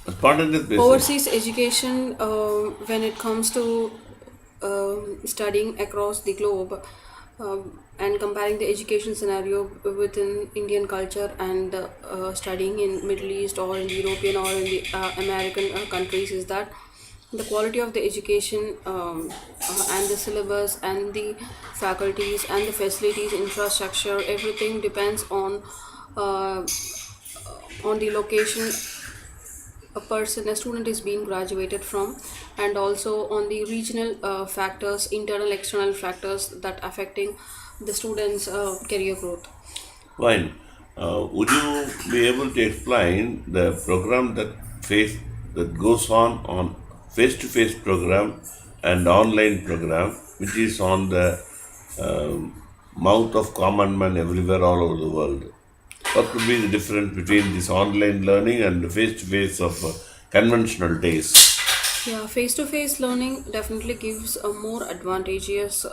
Spontaneous basis. Overseas education, when it comes to studying across the globe, and comparing the education scenario within Indian culture and studying in Middle East or in European or in the American countries, is that the quality of the education, and the syllabus and the faculties and the facilities, infrastructure, everything depends uh, on the location a student is being graduated from, and also on the regional factors, internal external factors that affecting the students career growth. Fine. Would you be able to explain the program that goes on face-to-face program and online program, which is on the mouth of common man everywhere all over the world? What could be the difference between this online learning and the face-to-face of conventional days? Yeah, face to face learning definitely gives a more advantageous,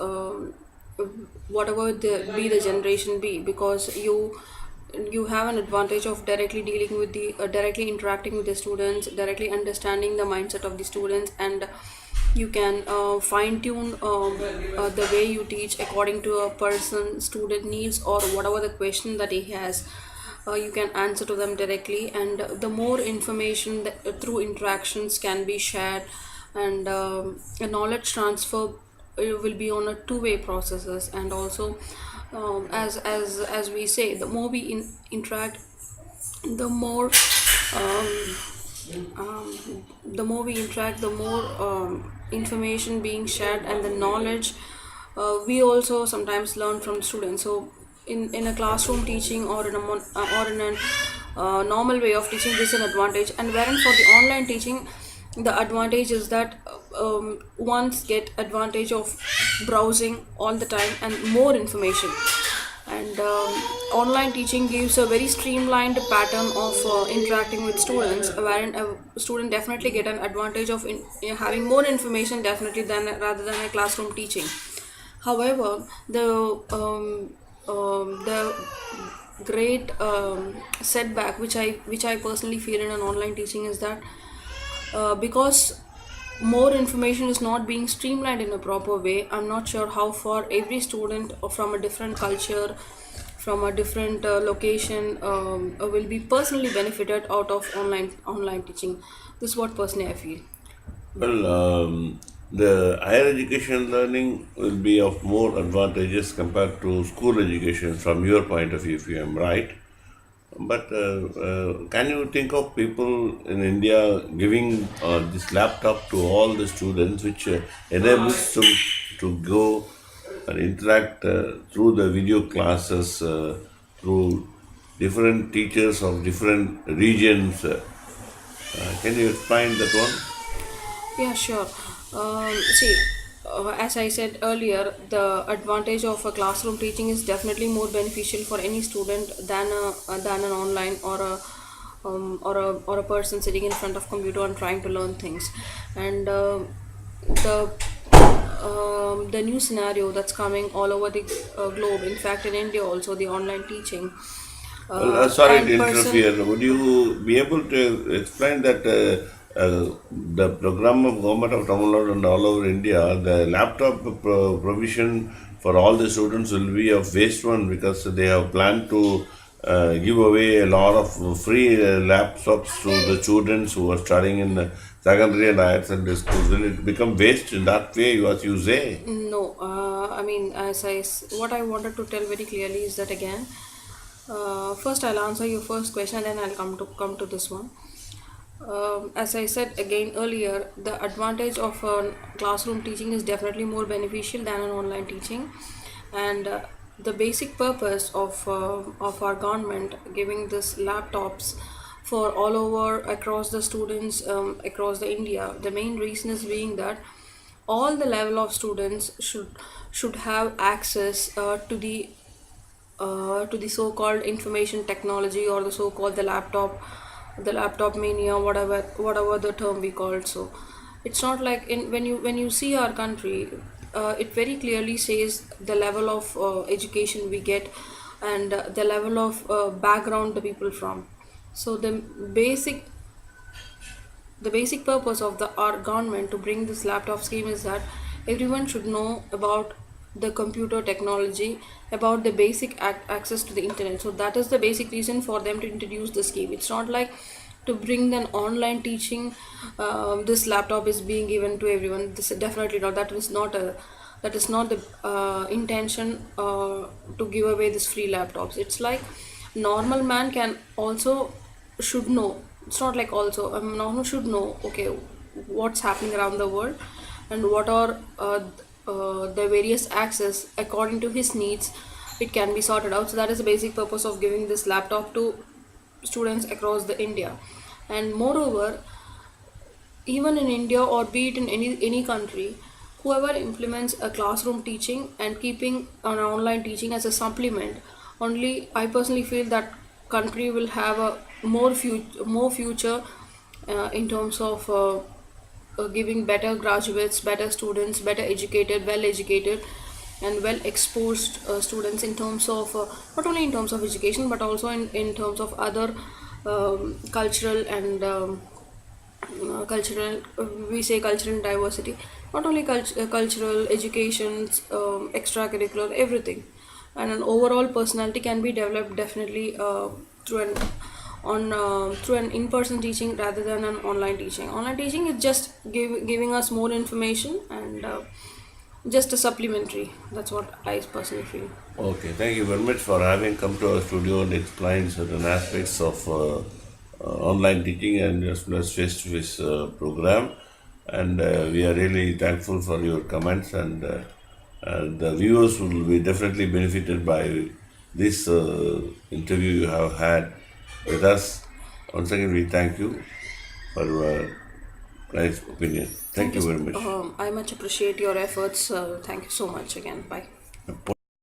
whatever the generation be, because you have an advantage of directly dealing with the directly interacting with the students, directly understanding the mindset of the students, and you can fine tune the way you teach according to a person student needs, or whatever the question that he has. You can answer to them directly, and the more information that, through interactions can be shared, and a knowledge transfer will be on a two-way processes. And also, as we say, the more we interact, the more um, the more information being shared, and the knowledge we also sometimes learn from students. So in a classroom teaching, or in or in a normal way of teaching, this is an advantage. And wherein for the online teaching, the advantage is that ones get advantage of browsing all the time and more information. And online teaching gives a very streamlined pattern of interacting with students, wherein a student definitely get an advantage of having more information definitely than rather than a classroom teaching. However, the great setback which I personally feel in an online teaching is that because more information is not being streamlined in a proper way, I'm not sure how far every student from a different culture, from a different location, will be personally benefited out of online teaching. This is what personally I feel. Well, the higher education learning will be of more advantages compared to school education from your point of view, if I am right. But can you think of people in India giving this laptop to all the students, which enables them to go and interact through the video classes, through different teachers of different regions? Can you explain that one? Yeah, sure. See, as I said earlier, the advantage of a classroom teaching is definitely more beneficial for any student than an online, or a person sitting in front of computer and trying to learn things. And the the new scenario that's coming all over the globe. In fact, in India also, the online teaching Well, sorry to and person. interfere. Would you be able to explain that the program of government of Tamil Nadu and all over India, the laptop provision for all the students will be a waste one because they have planned to give away a lot of free laptops to the students who are studying in secondary and higher secondary schools. Will it become waste in that way, as you say? No, I mean, what I wanted to tell very clearly is that again, first I'll answer your first question, and then I'll come to this one. As I said again earlier, the advantage of classroom teaching is definitely more beneficial than an online teaching, and the basic purpose of our government giving this laptops for all over across the students, across the India. The main reason is being that all the level of students should have access to the so-called information technology, or the so-called the laptop mania, whatever the term we call it. So it's not like when you see our country, it very clearly says the level of education we get, and the level of background the people from. So the basic the basic purpose of our government to bring this laptop scheme is that everyone should know about the computer technology, about the basic access to the internet. So that is the basic reason for them to introduce the scheme. It's not like to bring an online teaching. This laptop is being given to everyone. This definitely not. That is not the intention to give away this free laptops. It's like normal man can also should know. It's not like also normal should know. Okay, what's happening around the world, and what are the various access according to his needs. It can be sorted out. So that is the basic purpose of giving this laptop to students across the India. And moreover, even in India or be it in any country, whoever implements a classroom teaching and keeping an online teaching as a supplement, only I personally feel that country will have a more future in terms of giving better graduates, better students, better educated, well educated, and well exposed students in terms of not only in terms of education but also in terms of other cultural and cultural we say cultural diversity, not only cultural educations, extracurricular, everything, and an overall personality can be developed definitely through an in-person teaching rather than an online teaching. Online teaching is just giving us more information and just a supplementary. That's what I personally feel. Okay, thank you very much for having come to our studio and explained certain aspects of online teaching and as well as face-to-face program. And we are really thankful for your comments, and the viewers will be definitely benefited by this interview you have had with us. Once again, we thank you for your nice opinion. Thank you very much. I much appreciate your efforts. Thank you so much again. Bye.